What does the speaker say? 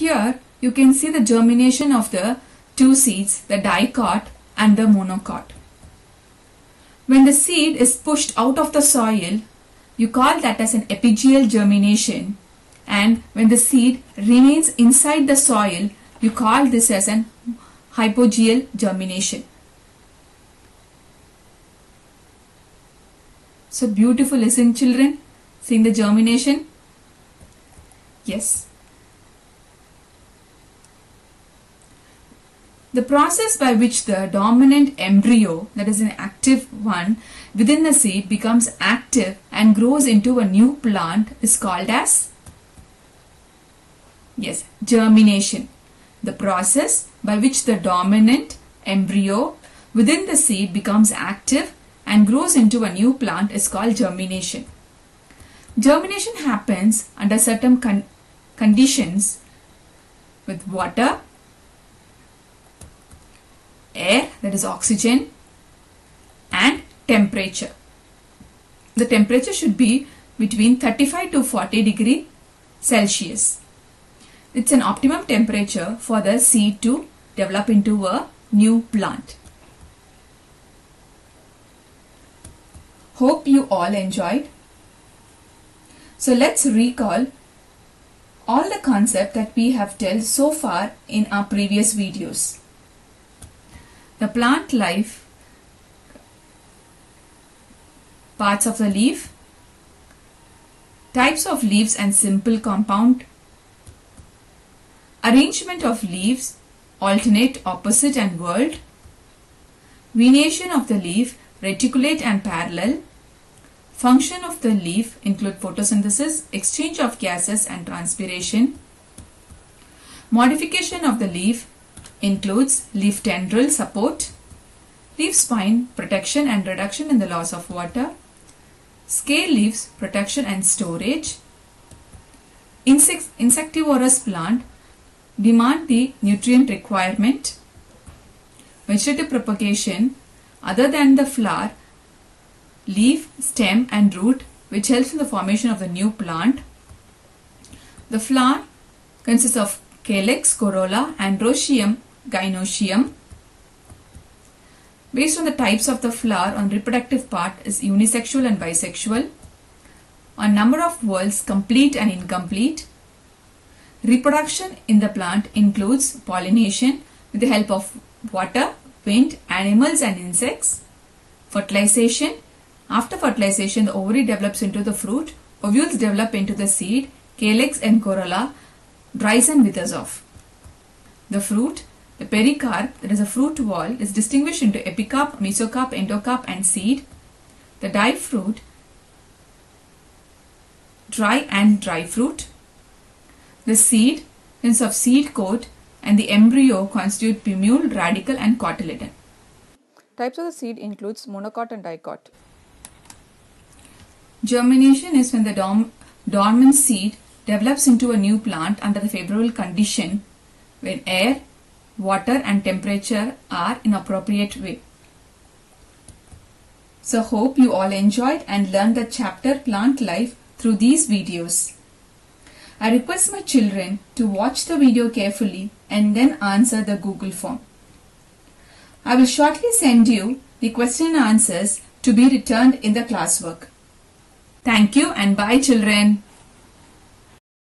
Here you can see the germination of the two seeds, the dicot and the monocot. When the seed is pushed out of the soil, you call that as an epigeal germination, and when the seed remains inside the soil, you call this as an hypogeal germination. So beautiful, isn't it, children? Seeing the germination? Yes. The process by which the dominant embryo, that is an active one, within the seed becomes active and grows into a new plant is called as, yes, germination. The process by which the dominant embryo within the seed becomes active and grows into a new plant is called germination. Germination happens under certain conditions with water, air, that is oxygen, and temperature. The temperature should be between 35 to 40 degrees Celsius. It's an optimum temperature for the seed to develop into a new plant. Hope you all enjoyed. So let's recall all the concepts that we have dealt so far in our previous videos. The plant life, parts of the leaf, types of leaves and simple compound, arrangement of leaves, alternate, opposite and whorled, venation of the leaf, reticulate and parallel, function of the leaf include photosynthesis, exchange of gases and transpiration, modification of the leaf includes leaf tendril support, leaf spine protection and reduction in the loss of water, scale leaves protection and storage. Insectivorous plant demand the nutrient requirement. Vegetative propagation other than the flower, leaf, stem and root, which helps in the formation of the new plant. The flower consists of calyx, corolla, androecium, gynoecium. Based on the types of the flower, on reproductive part is unisexual and bisexual. On number of whorls, complete and incomplete. Reproduction in the plant includes pollination with the help of water, wind, animals and insects. Fertilization. After fertilization, the ovary develops into the fruit, ovules develop into the seed, calyx and corolla dries and withers off. The fruit, the pericarp, that is a fruit wall, is distinguished into epicarp, mesocarp, endocarp and seed. The difruit, dry and dry fruit. The seed consists of seed coat and the embryo constitute plumule, radicle and cotyledon. Types of the seed includes monocot and dicot. Germination is when the dormant seed develops into a new plant under the favorable condition when air, water and temperature are in appropriate way. So hope you all enjoyed and learned the chapter Plant Life through these videos. I request my children to watch the video carefully and then answer the Google form. I will shortly send you the question and answers to be returned in the classwork. Thank you and bye children.